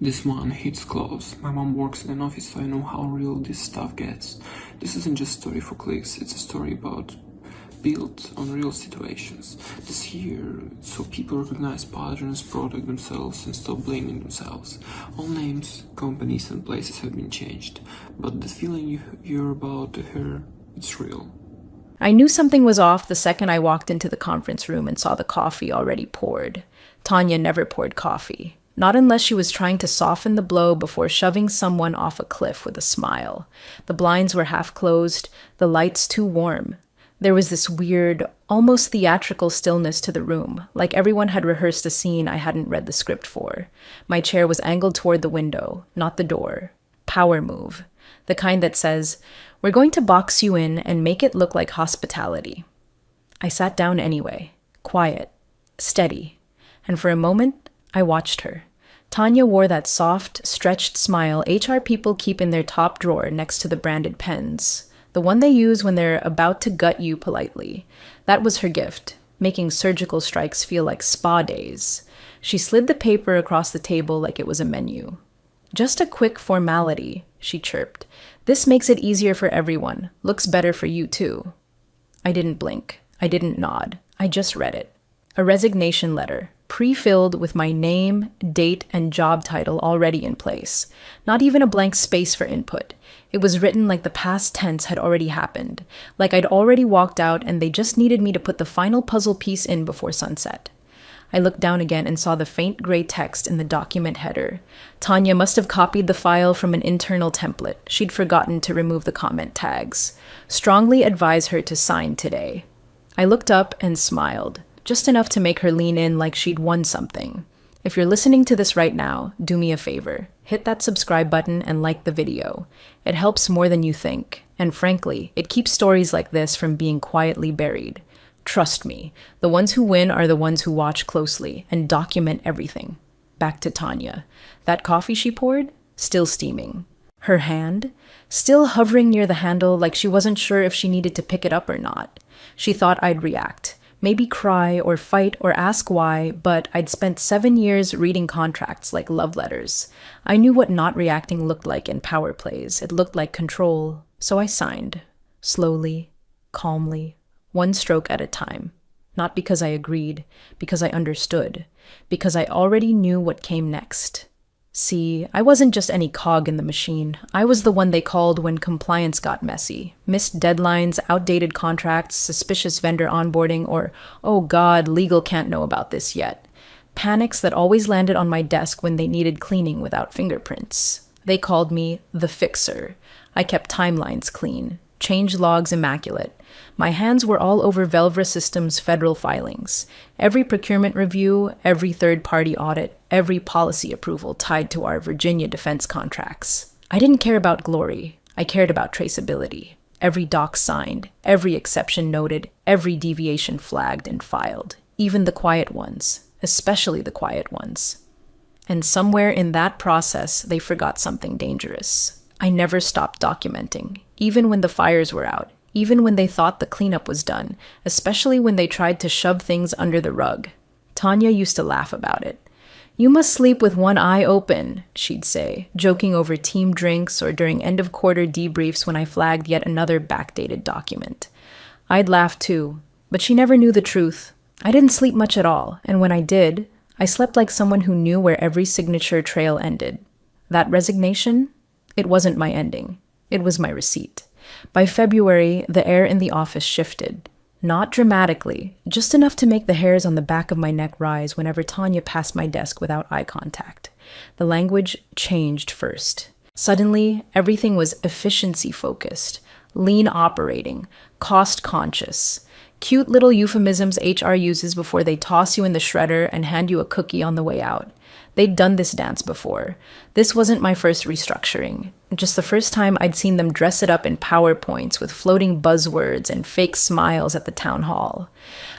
This one hits close. My mom works in an office, so I know how real this stuff gets. This isn't just a story for clicks, it's a story about built on real situations. This here, so people recognize patterns, protect themselves, and stop blaming themselves. All names, companies, and places have been changed, but the feeling you're about to hear, it's real. I knew something was off the second I walked into the conference room and saw the coffee already poured. Tanya never poured coffee. Not unless she was trying to soften the blow before shoving someone off a cliff with a smile. The blinds were half closed, the lights too warm. There was this weird, almost theatrical stillness to the room, like everyone had rehearsed a scene I hadn't read the script for. My chair was angled toward the window, not the door. Power move. The kind that says, "We're going to box you in and make it look like hospitality." I sat down anyway, quiet, steady, and for a moment, I watched her. Tanya wore that soft, stretched smile HR people keep in their top drawer next to the branded pens. The one they use when they're about to gut you politely. That was her gift, making surgical strikes feel like spa days. She slid the paper across the table like it was a menu. "Just a quick formality," she chirped. "This makes it easier for everyone. Looks better for you, too." I didn't blink. I didn't nod. I just read it. A resignation letter, pre-filled with my name, date, and job title already in place. Not even a blank space for input. It was written like the past tense had already happened, like I'd already walked out and they just needed me to put the final puzzle piece in before sunset. I looked down again and saw the faint gray text in the document header. Tanya must have copied the file from an internal template. She'd forgotten to remove the comment tags. "Strongly advise her to sign today." I looked up and smiled, just enough to make her lean in like she'd won something. If you're listening to this right now, do me a favor. Hit that subscribe button and like the video. It helps more than you think. And frankly, it keeps stories like this from being quietly buried. Trust me, the ones who win are the ones who watch closely and document everything. Back to Tanya. That coffee she poured? Still steaming. Her hand? Still hovering near the handle like she wasn't sure if she needed to pick it up or not. She thought I'd react. Maybe cry or fight or ask why, but I'd spent 7 years reading contracts like love letters. I knew what not reacting looked like in power plays. It looked like control. So I signed. Slowly, calmly, one stroke at a time. Not because I agreed, because I understood. Because I already knew what came next. See, I wasn't just any cog in the machine. I was the one they called when compliance got messy. Missed deadlines, outdated contracts, suspicious vendor onboarding, or, oh God, legal can't know about this yet. Panics that always landed on my desk when they needed cleaning without fingerprints. They called me the fixer. I kept timelines clean, change logs immaculate. My hands were all over Velvra Systems' federal filings. Every procurement review, every third-party audit, every policy approval tied to our Virginia defense contracts. I didn't care about glory. I cared about traceability. Every doc signed, every exception noted, every deviation flagged and filed. Even the quiet ones, especially the quiet ones. And somewhere in that process, they forgot something dangerous. I never stopped documenting, even when the fires were out. Even when they thought the cleanup was done, especially when they tried to shove things under the rug. Tanya used to laugh about it. "You must sleep with one eye open," she'd say, joking over team drinks or during end-of-quarter debriefs when I flagged yet another backdated document. I'd laugh too, but she never knew the truth. I didn't sleep much at all, and when I did, I slept like someone who knew where every signature trail ended. That resignation? It wasn't my ending. It was my receipt. By February, the air in the office shifted. Not dramatically, just enough to make the hairs on the back of my neck rise whenever Tanya passed my desk without eye contact. The language changed first. Suddenly, everything was efficiency-focused, lean operating, cost-conscious. Cute little euphemisms HR uses before they toss you in the shredder and hand you a cookie on the way out. They'd done this dance before. This wasn't my first restructuring. Just the first time I'd seen them dress it up in PowerPoints with floating buzzwords and fake smiles at the town hall.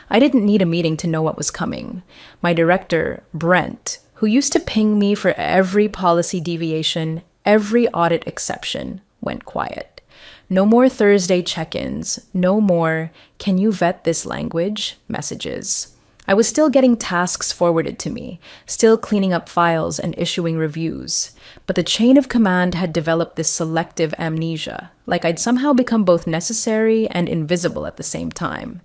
I didn't need a meeting to know what was coming. My director, Brent, who used to ping me for every policy deviation, every audit exception, went quiet. No more Thursday check-ins. No more, "Can you vet this language?" messages. I was still getting tasks forwarded to me, still cleaning up files and issuing reviews, but the chain of command had developed this selective amnesia, like I'd somehow become both necessary and invisible at the same time.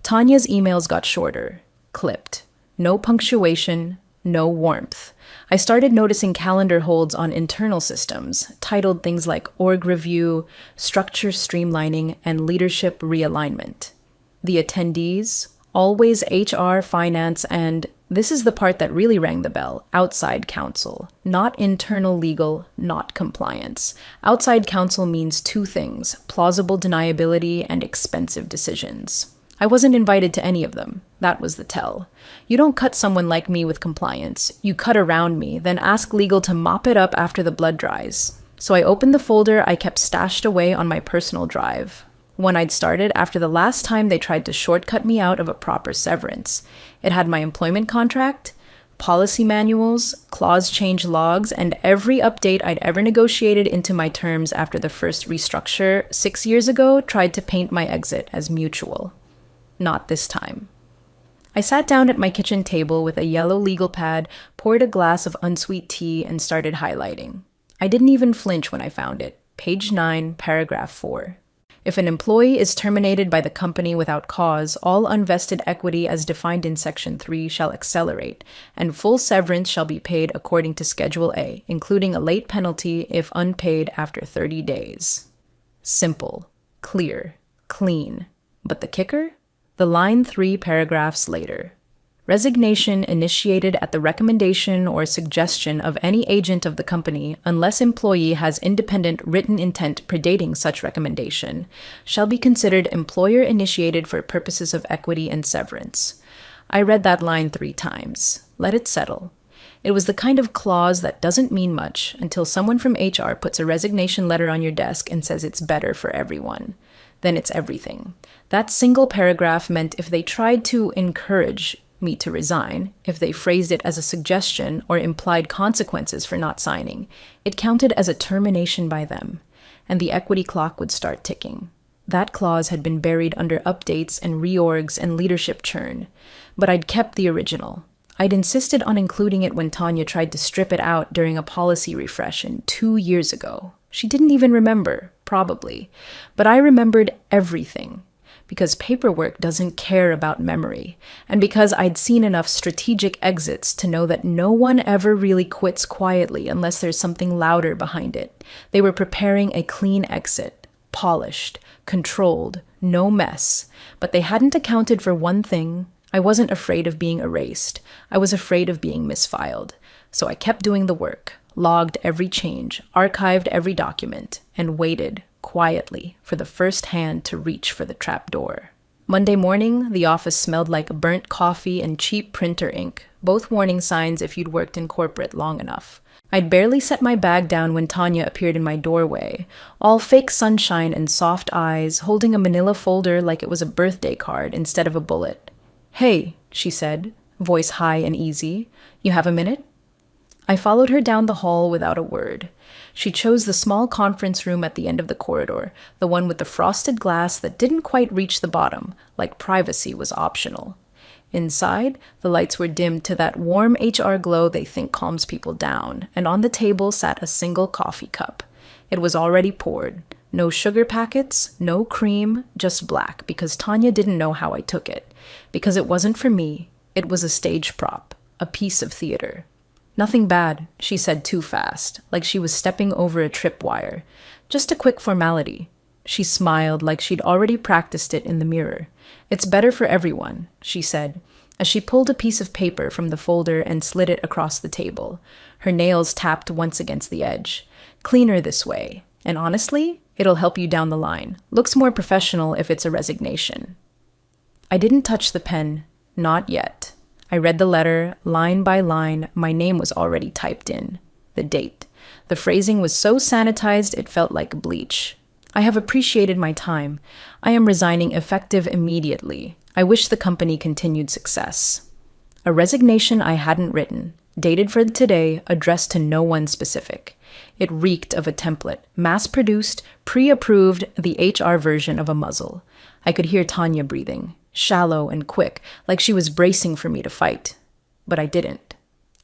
Tanya's emails got shorter, clipped. No punctuation, no warmth. I started noticing calendar holds on internal systems, titled things like org review, structure streamlining, and leadership realignment. The attendees, always HR, finance, and, this is the part that really rang the bell, outside counsel. Not internal legal, not compliance. Outside counsel means two things: plausible deniability and expensive decisions. I wasn't invited to any of them. That was the tell. You don't cut someone like me with compliance. You cut around me, then ask legal to mop it up after the blood dries. So I opened the folder I kept stashed away on my personal drive. One I'd started after the last time they tried to shortcut me out of a proper severance. It had my employment contract, policy manuals, clause change logs, and every update I'd ever negotiated into my terms after the first restructure 6 years ago tried to paint my exit as mutual. Not this time. I sat down at my kitchen table with a yellow legal pad, poured a glass of unsweet tea, and started highlighting. I didn't even flinch when I found it. Page 9, paragraph 4. If an employee is terminated by the company without cause, all unvested equity as defined in Section 3 shall accelerate, and full severance shall be paid according to Schedule A, including a late penalty if unpaid after 30 days. Simple, clear, clean. But the kicker? The line 3 paragraphs later. Resignation initiated at the recommendation or suggestion of any agent of the company, unless employee has independent written intent predating such recommendation, shall be considered employer-initiated for purposes of equity and severance. I read that line 3 times. Let it settle. It was the kind of clause that doesn't mean much until someone from HR puts a resignation letter on your desk and says it's better for everyone. Then it's everything. That single paragraph meant if they tried to encourage me to resign, if they phrased it as a suggestion or implied consequences for not signing, it counted as a termination by them, and the equity clock would start ticking. That clause had been buried under updates and reorgs and leadership churn, but I'd kept the original. I'd insisted on including it when Tanya tried to strip it out during a policy refresh 2 years ago. She didn't even remember, probably, but I remembered everything. Because paperwork doesn't care about memory, and because I'd seen enough strategic exits to know that no one ever really quits quietly unless there's something louder behind it. They were preparing a clean exit, polished, controlled, no mess, but they hadn't accounted for one thing. I wasn't afraid of being erased. I was afraid of being misfiled. So I kept doing the work, logged every change, archived every document, and waited quietly for the first hand to reach for the trapdoor. Monday morning, the office smelled like burnt coffee and cheap printer ink, both warning signs if you'd worked in corporate long enough. I'd barely set my bag down when Tanya appeared in my doorway, all fake sunshine and soft eyes, holding a manila folder like it was a birthday card instead of a bullet. "Hey," she said, voice high and easy. "You have a minute?" I followed her down the hall without a word. She chose the small conference room at the end of the corridor, the one with the frosted glass that didn't quite reach the bottom, like privacy was optional. Inside, the lights were dimmed to that warm HR glow they think calms people down, and on the table sat a single coffee cup. It was already poured. No sugar packets, no cream, just black, because Tanya didn't know how I took it. Because it wasn't for me. It was a stage prop, a piece of theater. "Nothing bad," she said too fast, like she was stepping over a tripwire. "Just a quick formality." She smiled like she'd already practiced it in the mirror. "It's better for everyone," she said, as she pulled a piece of paper from the folder and slid it across the table. Her nails tapped once against the edge. "Cleaner this way. And honestly, it'll help you down the line. Looks more professional if it's a resignation." I didn't touch the pen. Not yet. I read the letter, line by line. My name was already typed in. The date. The phrasing was so sanitized it felt like bleach. "I have appreciated my time. I am resigning effective immediately. I wish the company continued success." A resignation I hadn't written, dated for today, addressed to no one specific. It reeked of a template, mass-produced, pre-approved, the HR version of a muzzle. I could hear Tanya breathing. shallow and quick, like she was bracing for me to fight. But I didn't.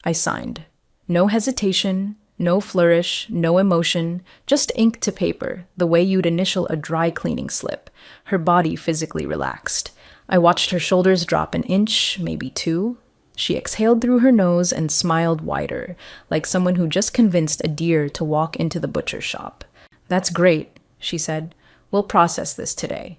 I signed. No hesitation, no flourish, no emotion, just ink to paper, the way you'd initial a dry cleaning slip. Her body physically relaxed. I watched her shoulders drop an inch, maybe two. She exhaled through her nose and smiled wider, like someone who just convinced a deer to walk into the butcher shop. "That's great," she said. "We'll process this today."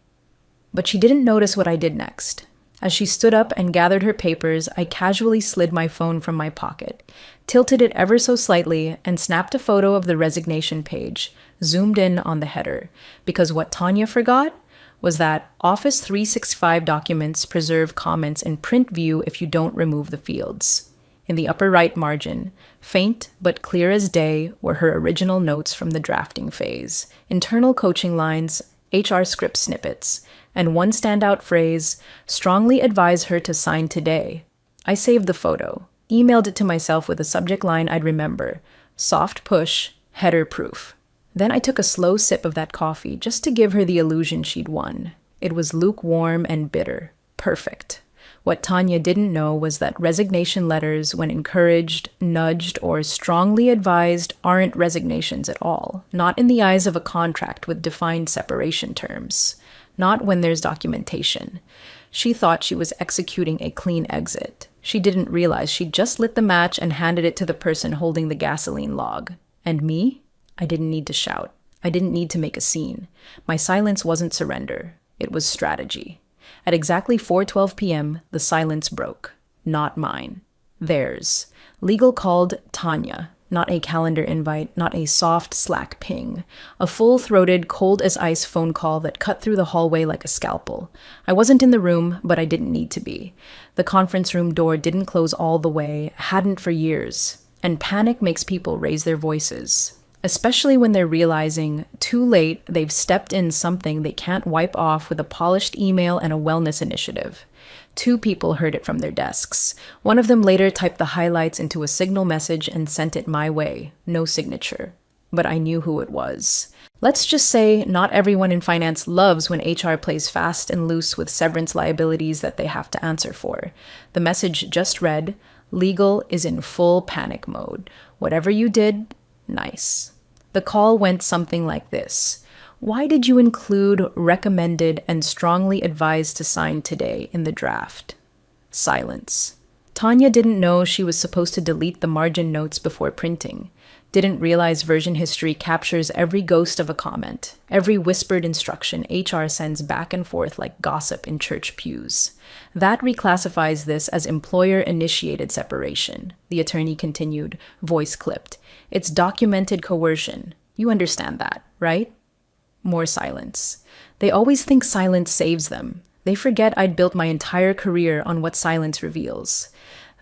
But she didn't notice what I did next. As she stood up and gathered her papers, I casually slid my phone from my pocket, tilted it ever so slightly, and snapped a photo of the resignation page, zoomed in on the header, because what Tanya forgot was that Office 365 documents preserve comments in print view if you don't remove the fields. In the upper right margin, faint but clear as day, were her original notes from the drafting phase, internal coaching lines, HR script snippets, and one standout phrase, "strongly advise her to sign today." I saved the photo, emailed it to myself with a subject line I'd remember, "soft push, header proof." Then I took a slow sip of that coffee just to give her the illusion she'd won. It was lukewarm and bitter. Perfect. What Tanya didn't know was that resignation letters, when encouraged, nudged, or strongly advised, aren't resignations at all, not in the eyes of a contract with defined separation terms. Not when there's documentation. She thought she was executing a clean exit. She didn't realize she'd just lit the match and handed it to the person holding the gasoline log. And me? I didn't need to shout. I didn't need to make a scene. My silence wasn't surrender. It was strategy. At exactly 4:12 p.m., the silence broke. Not mine. Theirs. Legal called Tanya. Not a calendar invite, not a soft Slack ping. A full-throated, cold-as-ice phone call that cut through the hallway like a scalpel. I wasn't in the room, but I didn't need to be. The conference room door didn't close all the way, hadn't for years. And panic makes people raise their voices. Especially when they're realizing, too late, they've stepped in something they can't wipe off with a polished email and a wellness initiative. 2 people heard it from their desks. One of them later typed the highlights into a Signal message and sent it my way. No signature. But I knew who it was. Let's just say not everyone in finance loves when HR plays fast and loose with severance liabilities that they have to answer for. The message just read, "Legal is in full panic mode. Whatever you did, nice." The call went something like this. "Why did you include recommended and strongly advised to sign today in the draft?" Silence. Tanya didn't know she was supposed to delete the margin notes before printing. Didn't realize version history captures every ghost of a comment, every whispered instruction HR sends back and forth like gossip in church pews. That reclassifies this as employer-initiated separation, the attorney continued, voice clipped. It's documented coercion. You understand that, right? More silence. They always think silence saves them. They forget I'd built my entire career on what silence reveals.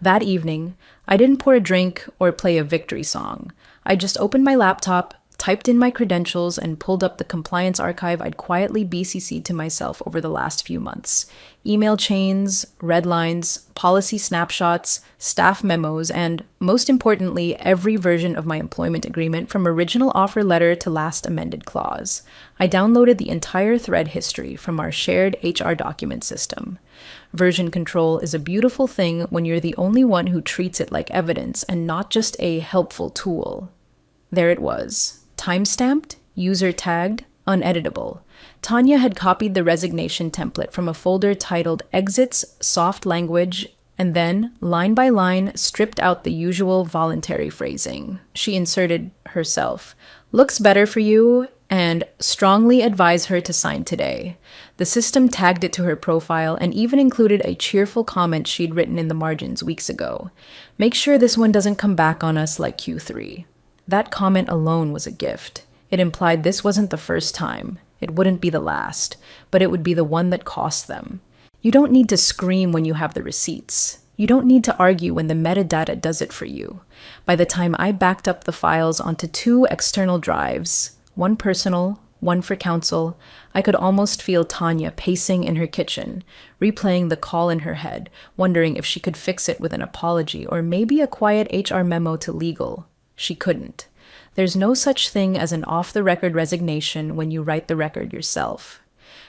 That evening, I didn't pour a drink or play a victory song. I just opened my laptop, typed in my credentials, and pulled up the compliance archive I'd quietly BCC'd to myself over the last few months. Email chains, red lines, policy snapshots, staff memos, and, most importantly, every version of my employment agreement from original offer letter to last amended clause. I downloaded the entire thread history from our shared HR document system. Version control is a beautiful thing when you're the only one who treats it like evidence and not just a helpful tool. There it was. Timestamped, user tagged, uneditable. Tanya had copied the resignation template from a folder titled Exits, Soft Language, and then, line by line, stripped out the usual voluntary phrasing. She inserted herself, "Looks better for you," and "strongly advise her to sign today." The system tagged it to her profile and even included a cheerful comment she'd written in the margins weeks ago. "Make sure this one doesn't come back on us like Q3. That comment alone was a gift. It implied this wasn't the first time. It wouldn't be the last, but it would be the one that cost them. You don't need to scream when you have the receipts. You don't need to argue when the metadata does it for you. By the time I backed up the files onto 2 external drives, one personal, one for counsel, I could almost feel Tanya pacing in her kitchen, replaying the call in her head, wondering if she could fix it with an apology or maybe a quiet HR memo to legal. She couldn't. There's no such thing as an off-the-record resignation when you write the record yourself.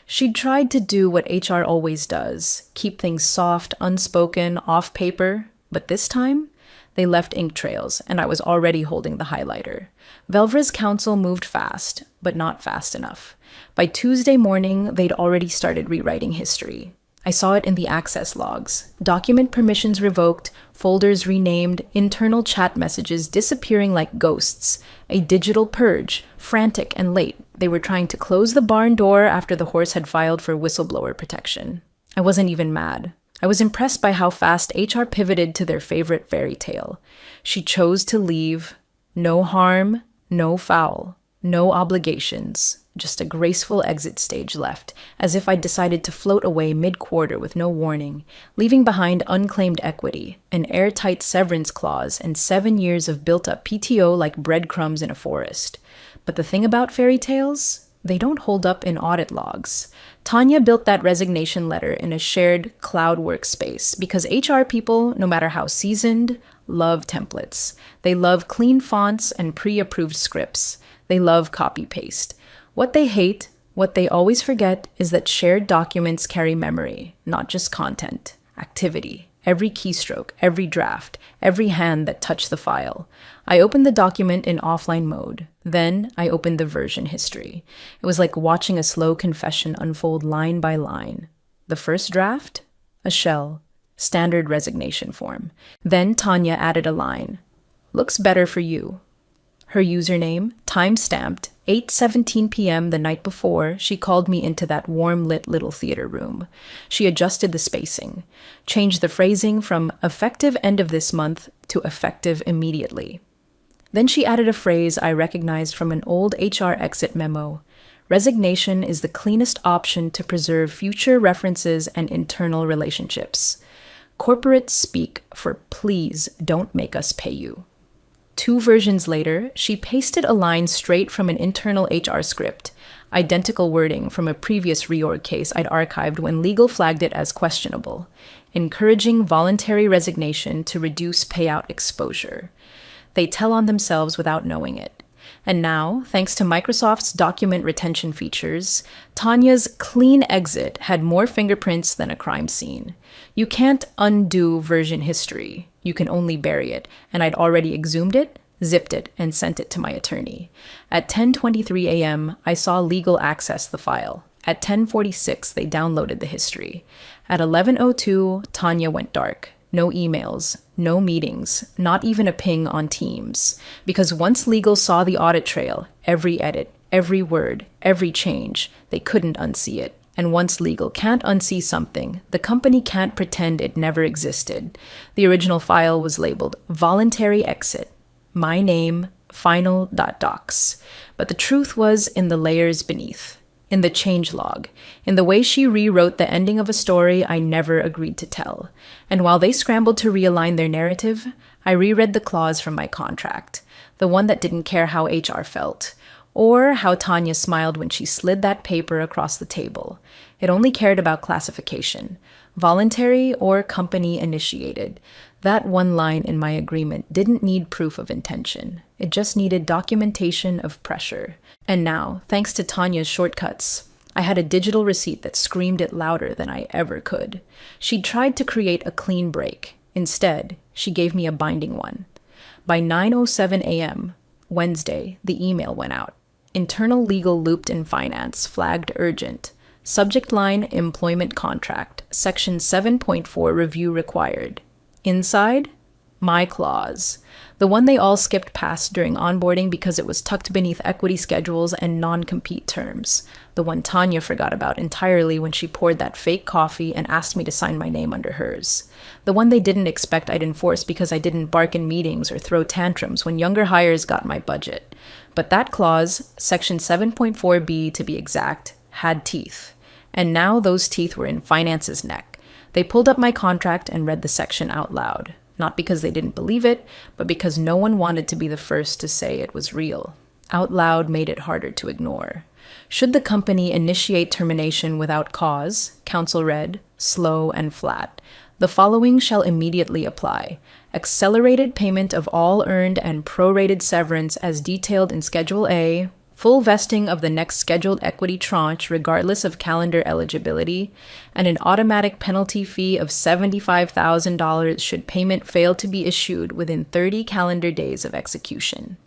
She'd tried to do what HR always does, keep things soft, unspoken, off paper, but this time, they left ink trails, and I was already holding the highlighter. Velvra's counsel moved fast, but not fast enough. By Tuesday morning, they'd already started rewriting history. I saw it in the access logs. Document permissions revoked, folders renamed, internal chat messages disappearing like ghosts. A digital purge, frantic and late. They were trying to close the barn door after the horse had filed for whistleblower protection. I wasn't even mad. I was impressed by how fast HR pivoted to their favorite fairy tale. She chose to leave. No harm, no foul, no obligations. Just a graceful exit stage left, as if I'd decided to float away mid-quarter with no warning, leaving behind unclaimed equity, an airtight severance clause, and 7 years of built-up PTO like breadcrumbs in a forest. But the thing about fairy tales? They don't hold up in audit logs. Tanya built that resignation letter in a shared cloud workspace because HR people, no matter how seasoned, love templates. They love clean fonts and pre-approved scripts. They love copy-paste. What they hate, what they always forget, is that shared documents carry memory, not just content, activity, every keystroke, every draft, every hand that touched the file. I opened the document in offline mode. Then I opened the version history. It was like watching a slow confession unfold line by line. The first draft? A shell. Standard resignation form. Then Tanya added a line. Looks better for you. Her username, time-stamped, 8:17 p.m. the night before, she called me into that warm-lit little theater room. She adjusted the spacing, changed the phrasing from effective end of this month to effective immediately. Then she added a phrase I recognized from an old HR exit memo. Resignation is the cleanest option to preserve future references and internal relationships. Corporate speak for please don't make us pay you. 2 versions later, she pasted a line straight from an internal HR script, identical wording from a previous reorg case I'd archived when legal flagged it as questionable, encouraging voluntary resignation to reduce payout exposure. They tell on themselves without knowing it. And now, thanks to Microsoft's document retention features, Tanya's clean exit had more fingerprints than a crime scene. You can't undo version history. You can only bury it, and I'd already exhumed it, zipped it, and sent it to my attorney. At 10:23 a.m., I saw legal access the file. At 10:46, they downloaded the history. At 11:02, Tanya went dark. No emails, no meetings, not even a ping on Teams. Because once legal saw the audit trail, every edit, every word, every change, they couldn't unsee it. And once legal can't unsee something, the company can't pretend it never existed. The original file was labeled voluntary exit, my name, final.docs. But the truth was in the layers beneath, in the changelog, in the way she rewrote the ending of a story I never agreed to tell. And while they scrambled to realign their narrative, I reread the clause from my contract, the one that didn't care how HR felt, or how Tanya smiled when she slid that paper across the table. It only cared about classification, voluntary or company-initiated. That one line in my agreement didn't need proof of intention. It just needed documentation of pressure. And now, thanks to Tanya's shortcuts, I had a digital receipt that screamed it louder than I ever could. She'd tried to create a clean break. Instead, she gave me a binding one. By 9:07 a.m., Wednesday, the email went out. Internal legal looped in finance, flagged urgent. Subject line, employment contract, section 7.4 review required. Inside, my clause. The one they all skipped past during onboarding because it was tucked beneath equity schedules and non-compete terms. The one Tanya forgot about entirely when she poured that fake coffee and asked me to sign my name under hers. The one they didn't expect I'd enforce because I didn't bark in meetings or throw tantrums when younger hires got my budget. But that clause, section 7.4b to be exact, had teeth. And now those teeth were in finance's neck. They pulled up my contract and read the section out loud. Not because they didn't believe it, but because no one wanted to be the first to say it was real. Out loud made it harder to ignore. Should the company initiate termination without cause, counsel read, slow and flat, the following shall immediately apply. Accelerated payment of all earned and prorated severance as detailed in Schedule A, full vesting of the next scheduled equity tranche regardless of calendar eligibility, and an automatic penalty fee of $75,000 should payment fail to be issued within 30 calendar days of execution.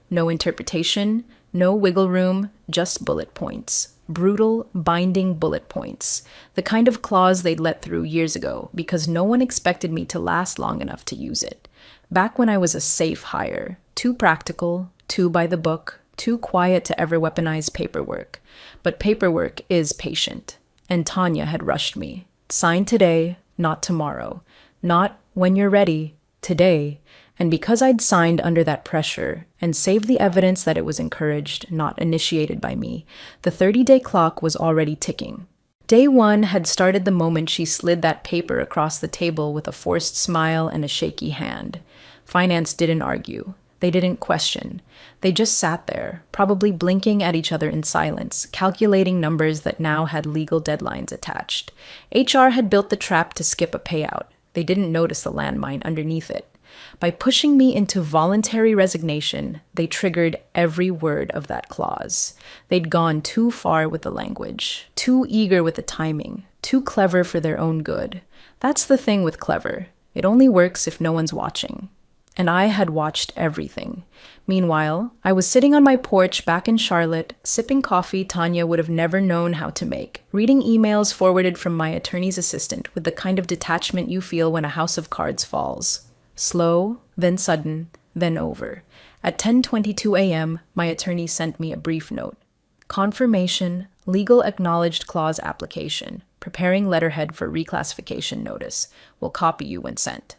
No interpretation, no wiggle room, just bullet points. Brutal, binding bullet points. The kind of clause they'd let through years ago because no one expected me to last long enough to use it. Back when I was a safe hire, too practical, too by the book, too quiet to ever weaponize paperwork. But paperwork is patient, and Tanya had rushed me. Sign today, not tomorrow. Not when you're ready, today. And because I'd signed under that pressure and saved the evidence that it was encouraged, not initiated by me, the 30-day clock was already ticking. Day one had started the moment she slid that paper across the table with a forced smile and a shaky hand. Finance didn't argue. They didn't question. They just sat there, probably blinking at each other in silence, calculating numbers that now had legal deadlines attached. HR had built the trap to skip a payout. They didn't notice the landmine underneath it. By pushing me into voluntary resignation, they triggered every word of that clause. They'd gone too far with the language, too eager with the timing, too clever for their own good. That's the thing with clever. It only works if no one's watching. And I had watched everything. Meanwhile, I was sitting on my porch back in Charlotte, sipping coffee Tanya would have never known how to make, reading emails forwarded from my attorney's assistant with the kind of detachment you feel when a house of cards falls. Slow, then sudden, then over. At 10:22 a.m., my attorney sent me a brief note. Confirmation, legal acknowledged clause application, preparing letterhead for reclassification notice. Will copy you when sent.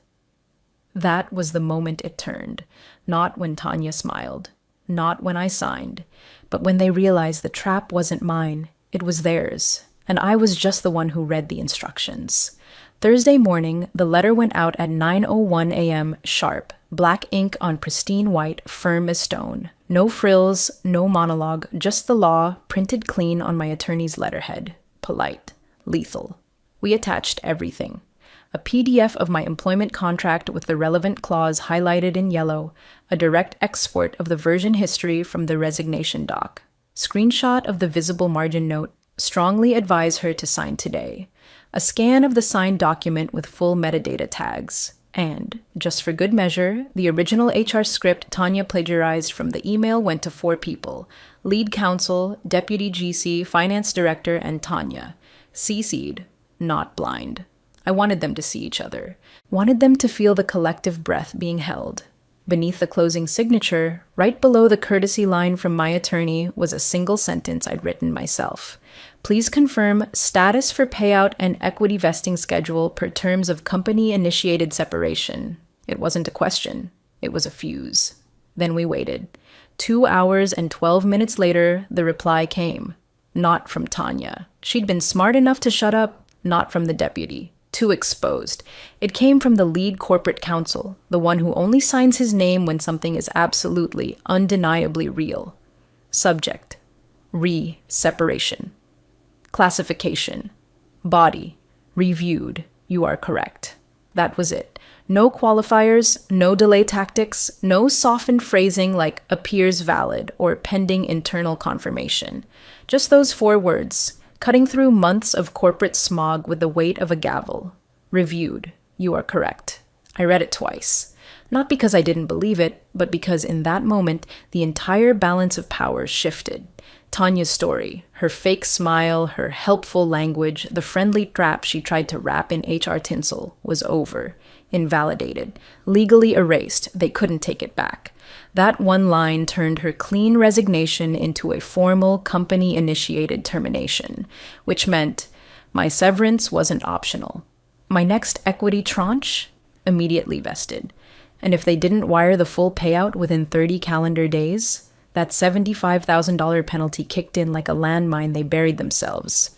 That was the moment it turned. Not when Tanya smiled. Not when I signed. But when they realized the trap wasn't mine, it was theirs. And I was just the one who read the instructions. Thursday morning, the letter went out at 9:01 a.m. sharp, black ink on pristine white, firm as stone. No frills, no monologue, just the law, printed clean on my attorney's letterhead. Polite. Lethal. We attached everything. A PDF of my employment contract with the relevant clause highlighted in yellow, a direct export of the version history from the resignation doc. Screenshot of the visible margin note, strongly advise her to sign today. A scan of the signed document with full metadata tags. And, just for good measure, the original HR script Tanya plagiarized from the email went to 4 people: lead counsel, deputy GC, finance director, and Tanya. CC'd, not blind. I wanted them to see each other. Wanted them to feel the collective breath being held. Beneath the closing signature, right below the courtesy line from my attorney, was a single sentence I'd written myself. Please confirm status for payout and equity vesting schedule per terms of company-initiated separation. It wasn't a question. It was a fuse. Then we waited. 2 hours and 12 minutes later, the reply came. Not from Tanya. She'd been smart enough to shut up. Not from the deputy. Too exposed. It came from the lead corporate counsel, the one who only signs his name when something is absolutely, undeniably real. Subject. Separation. Classification. Body. Reviewed. You are correct. That was it. No qualifiers, no delay tactics, no softened phrasing like appears valid or pending internal confirmation. Just those 4 words, cutting through months of corporate smog with the weight of a gavel. Reviewed. You are correct. I read it twice. Not because I didn't believe it, but because in that moment, the entire balance of power shifted. Tanya's story, her fake smile, her helpful language, the friendly trap she tried to wrap in HR tinsel, was over. Invalidated. Legally erased. They couldn't take it back. That one line turned her clean resignation into a formal company-initiated termination, which meant my severance wasn't optional. My next equity tranche? Immediately vested. And if they didn't wire the full payout within 30 calendar days, that $75,000 penalty kicked in like a landmine they buried themselves.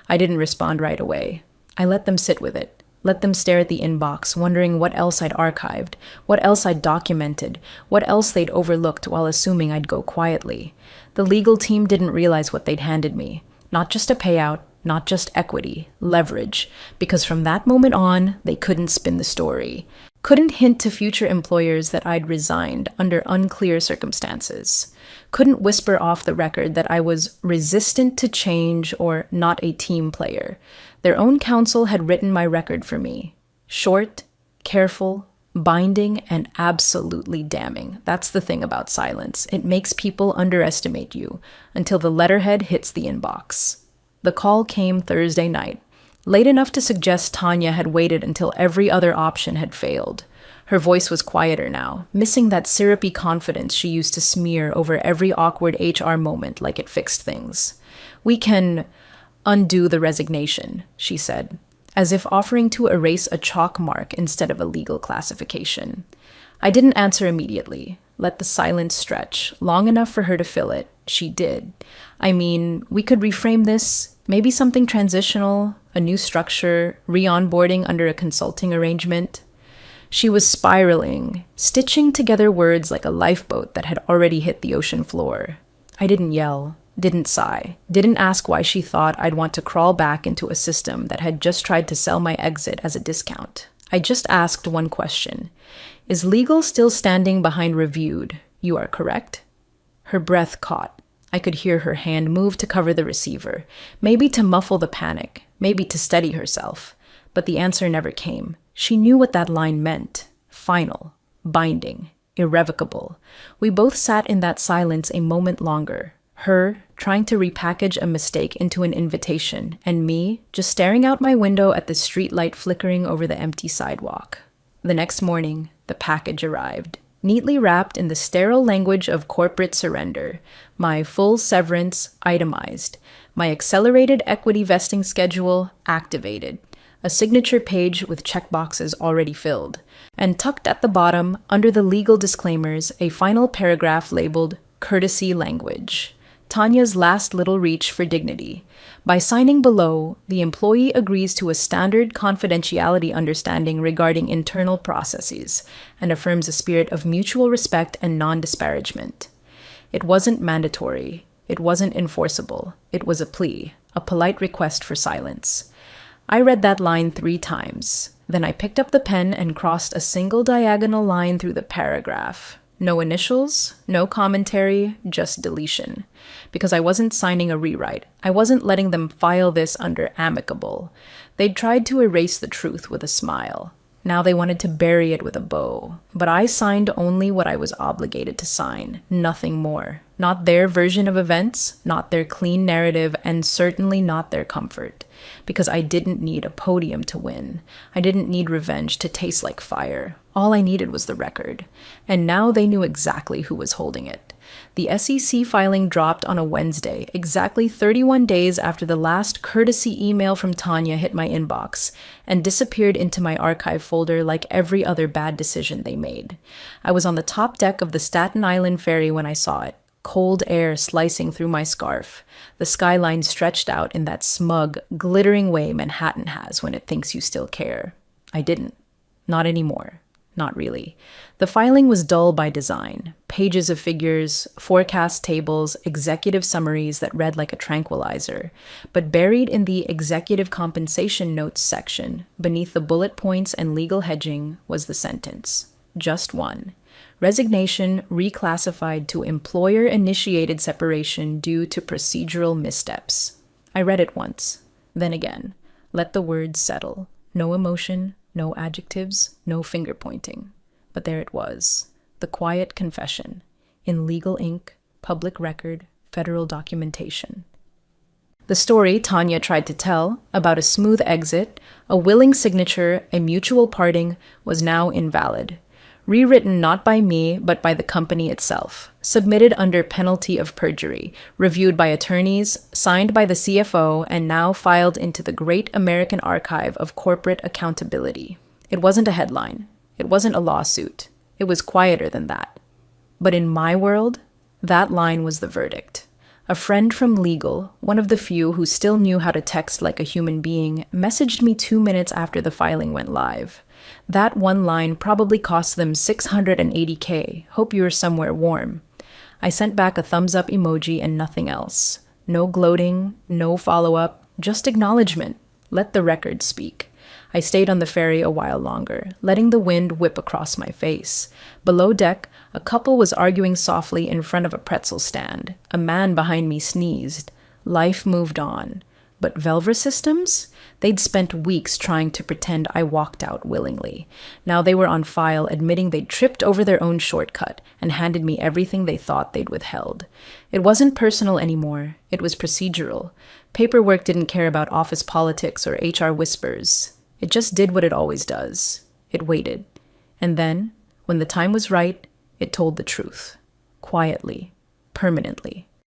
I didn't respond right away. I let them sit with it. Let them stare at the inbox, wondering what else I'd archived, what else I'd documented, what else they'd overlooked while assuming I'd go quietly. The legal team didn't realize what they'd handed me. Not just a payout, not just equity, leverage, because from that moment on, they couldn't spin the story. Couldn't hint to future employers that I'd resigned under unclear circumstances. Couldn't whisper off the record that I was resistant to change or not a team player. Their own counsel had written my record for me. Short, careful, binding, and absolutely damning. That's the thing about silence. It makes people underestimate you until the letterhead hits the inbox. The call came Thursday night, late enough to suggest Tanya had waited until every other option had failed. Her voice was quieter now, missing that syrupy confidence she used to smear over every awkward HR moment like it fixed things. "We can undo the resignation," she said, as if offering to erase a chalk mark instead of a legal classification. I didn't answer immediately. Let the silence stretch, long enough for her to fill it. She did. "I mean, we could reframe this, maybe something transitional, a new structure, re-onboarding under a consulting arrangement." She was spiraling, stitching together words like a lifeboat that had already hit the ocean floor. I didn't yell, didn't sigh, didn't ask why she thought I'd want to crawl back into a system that had just tried to sell my exit as a discount. I just asked one question. "Is legal still standing behind reviewed? You are correct?" Her breath caught. I could hear her hand move to cover the receiver, maybe to muffle the panic, maybe to steady herself. But the answer never came. She knew what that line meant. Final, binding, irrevocable. We both sat in that silence a moment longer. Her, trying to repackage a mistake into an invitation, and me, just staring out my window at the streetlight flickering over the empty sidewalk. The next morning, the package arrived, neatly wrapped in the sterile language of corporate surrender. My full severance itemized. My accelerated equity vesting schedule activated. A signature page with checkboxes already filled. And tucked at the bottom, under the legal disclaimers, a final paragraph labeled courtesy language. Tanya's last little reach for dignity. By signing below, the employee agrees to a standard confidentiality understanding regarding internal processes and affirms a spirit of mutual respect and non-disparagement. It wasn't mandatory. It wasn't enforceable. It was a plea, a polite request for silence. I read that line 3 times. Then I picked up the pen and crossed a single diagonal line through the paragraph. No initials, no commentary, just deletion. Because I wasn't signing a rewrite. I wasn't letting them file this under amicable. They'd tried to erase the truth with a smile. Now they wanted to bury it with a bow. But I signed only what I was obligated to sign, nothing more. Not their version of events, not their clean narrative, and certainly not their comfort. Because I didn't need a podium to win. I didn't need revenge to taste like fire. All I needed was the record. And now they knew exactly who was holding it. The SEC filing dropped on a Wednesday, exactly 31 days after the last courtesy email from Tanya hit my inbox, and disappeared into my archive folder like every other bad decision they made. I was on the top deck of the Staten Island ferry when I saw it. Cold air slicing through my scarf. The skyline stretched out in that smug, glittering way Manhattan has when it thinks you still care. I didn't. Not anymore. Not really. The filing was dull by design. Pages of figures, forecast tables, executive summaries that read like a tranquilizer. But buried in the executive compensation notes section, beneath the bullet points and legal hedging, was the sentence. Just one. Resignation reclassified to employer-initiated separation due to procedural missteps. I read it once, then again. Let the words settle. No emotion, no adjectives, no finger-pointing. But there it was, the quiet confession, in legal ink, public record, federal documentation. The story Tanya tried to tell, about a smooth exit, a willing signature, a mutual parting, was now invalid. Rewritten not by me, but by the company itself. Submitted under penalty of perjury. Reviewed by attorneys, signed by the CFO, and now filed into the great American archive of corporate accountability. It wasn't a headline. It wasn't a lawsuit. It was quieter than that. But in my world, that line was the verdict. A friend from legal, one of the few who still knew how to text like a human being, messaged me 2 minutes after the filing went live. That one line probably cost them $680K. Hope you're somewhere warm. I sent back a thumbs up emoji and nothing else. No gloating, no follow-up, just acknowledgement. Let the record speak. I stayed on the ferry a while longer, letting the wind whip across my face. Below deck, a couple was arguing softly in front of a pretzel stand. A man behind me sneezed. Life moved on. But Velver Systems? They'd spent weeks trying to pretend I walked out willingly. Now they were on file admitting they'd tripped over their own shortcut and handed me everything they thought they'd withheld. It wasn't personal anymore. It was procedural. Paperwork didn't care about office politics or HR whispers. It just did what it always does. It waited. And then, when the time was right, it told the truth. Quietly. Permanently.